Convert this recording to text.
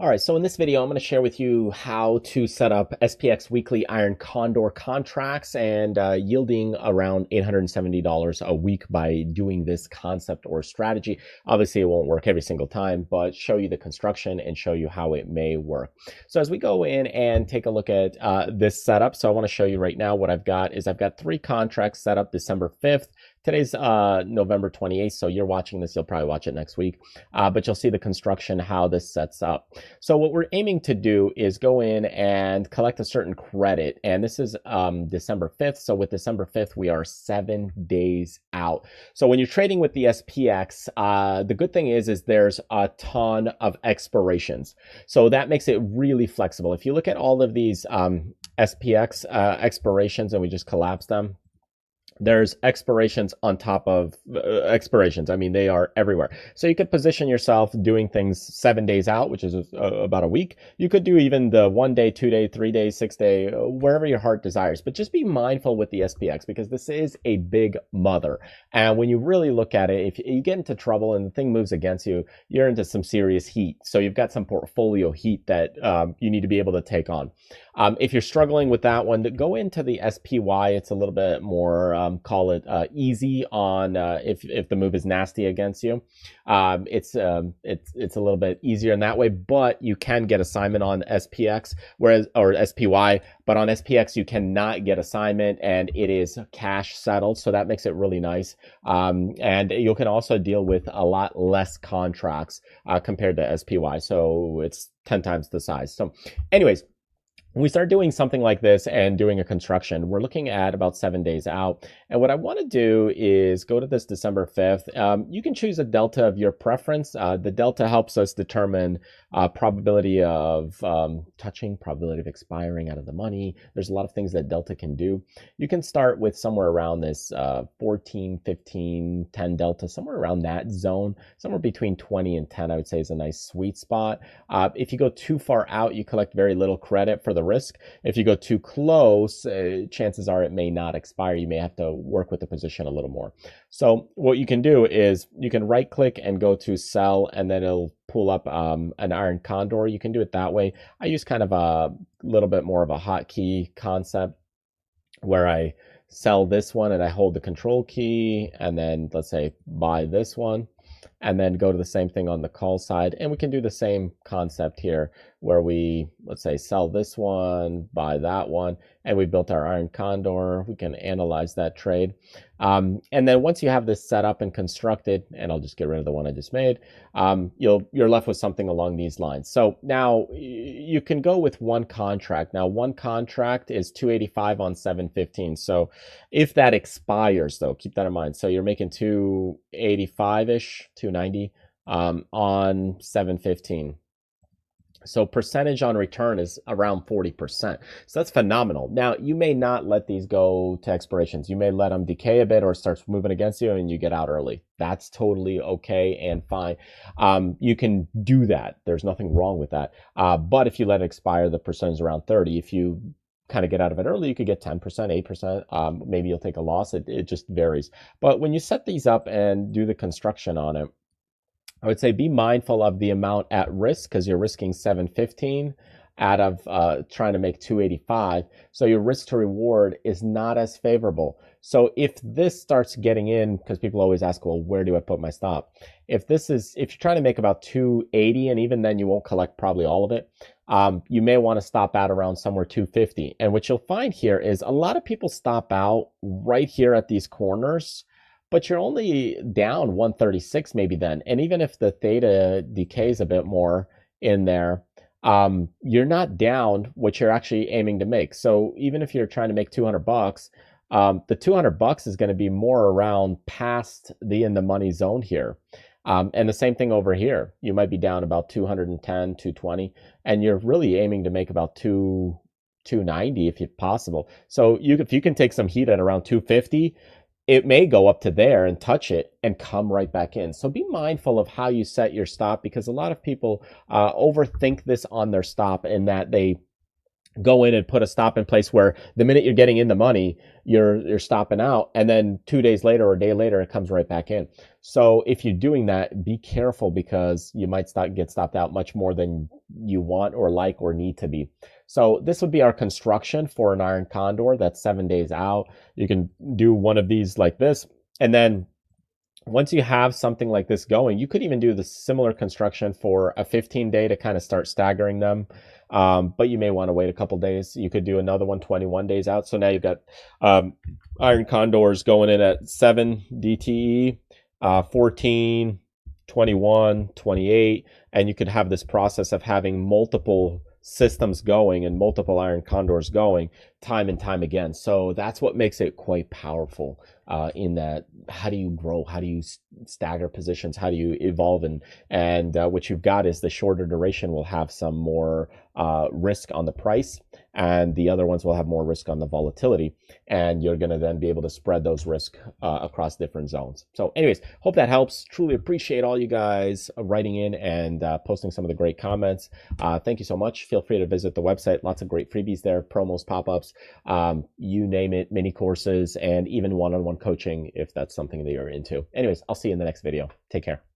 All right, so in this video, I'm going to share with you how to set up SPX weekly iron condor contracts and yielding around $870 a week by doing this concept or strategy. Obviously, it won't work every single time, but show you the construction and show you how it may work. So as we go in and take a look at this setup, so I want to show you right now what I've got is I've got 3 contracts set up December 5th. Today's November 28th, so you're watching this, you'll probably watch it next week, but you'll see the construction, how this sets up. So what we're aiming to do is go in and collect a certain credit, and this is December 5th, so with December 5th, we are 7 days out. So when you're trading with the SPX, the good thing is there's a ton of expirations, so that makes it really flexible. If you look at all of these SPX expirations and we just collapse them, there's expirations on top of expirations. I mean, they are everywhere. So you could position yourself doing things 7 days out, which is about a week. You could do even the 1 day, 2 day, 3 days, 6 day, wherever your heart desires. But just be mindful with the SPX because this is a big mother. And when you really look at it, if you get into trouble and the thing moves against you, you're into some serious heat. So you've got some portfolio heat that you need to be able to take on. If you're struggling with that one, go into the SPY. It's a little bit more, call it easy on if the move is nasty against you. It's a little bit easier in that way, but you can get assignment on SPX, or SPY, but on SPX you cannot get assignment, and it is cash settled, so that makes it really nice. And you can also deal with a lot less contracts compared to SPY, so it's 10 times the size. So anyways, when we start doing something like this and doing a construction, we're looking at about 7 days out. And what I want to do is go to this December 5th. You can choose a delta of your preference. The delta helps us determine probability of touching, probability of expiring out of the money. There's a lot of things that delta can do. You can start with somewhere around this 14, 15, 10 delta, somewhere around that zone. Somewhere between 20 and 10, I would say, is a nice sweet spot. If you go too far out, you collect very little credit for the risk. If you go too close, chances are it may not expire. You may have to work with the position a little more. So what you can do is you can right click and go to sell, and then it'll pull up an iron condor. You can do it that way. I use kind of a little bit more of a hotkey concept where I sell this one and I hold the control key, and then let's say buy this one, and then go to the same thing on the call side. And we can do the same concept here where we, let's say, sell this one, buy that one, and we built our iron condor. We can analyze that trade. And then once you have this set up and constructed, and I'll just get rid of the one I just made, you're left with something along these lines. So now you can go with one contract. Now one contract is 285 on 715. So if that expires, though, keep that in mind. So you're making 285-ish, 290 on 715. So percentage on return is around 40%. So that's phenomenal. Now, you may not let these go to expirations. You may let them decay a bit or start moving against you and you get out early. That's totally okay and fine. You can do that. There's nothing wrong with that. But if you let it expire, the percentage is around 30. If you kind of get out of it early, you could get 10%, 8%. Maybe you'll take a loss. It just varies. But when you set these up and do the construction on it, I would say be mindful of the amount at risk because you're risking 715 out of trying to make 285. So your risk to reward is not as favorable. So if this starts getting in, because people always ask, well, where do I put my stop? If you're trying to make about 280, and even then you won't collect probably all of it, you may want to stop out around somewhere 250. And what you'll find here is a lot of people stop out right here at these corners, but you're only down 136 maybe then. And even if the theta decays a bit more in there, you're not down what you're actually aiming to make. So even if you're trying to make 200 bucks, the 200 bucks is going to be more around past the in the money zone here. And the same thing over here. You might be down about 210, 220, and you're really aiming to make about 290 if possible. So if you can take some heat at around 250, it may go up to there and touch it and come right back in. So be mindful of how you set your stop because a lot of people overthink this on their stop in that they go in and put a stop in place where the minute you're getting in the money, you're stopping out, and then 2 days later or a day later, it comes right back in. So if you're doing that, be careful, because you might get stopped out much more than you want or like or need to be. So this would be our construction for an iron condor that's 7 days out. You can do one of these like this, and then once you have something like this going, you could even do the similar construction for a 15-day to kind of start staggering them. But you may want to wait a couple days. You could do another one 21 days out. So now you've got iron condors going in at 7 DTE, 14, 21, 28, and you could have this process of having multiple systems going and multiple iron condors going time and time again. So that's what makes it quite powerful, in that, how do you grow, how do you stagger positions, how do you evolve, and what you've got is the shorter duration will have some more risk on the price, and the other ones will have more risk on the volatility, and you're going to then be able to spread those risks across different zones. So anyways, hope that helps. Truly appreciate all you guys writing in and posting some of the great comments. Thank you so much. Feel free to visit the website. Lots of great freebies there, promos, pop-ups, you name it, mini courses, and even one-on-one coaching if that's something that you're into. Anyways, I'll see you in the next video. Take care.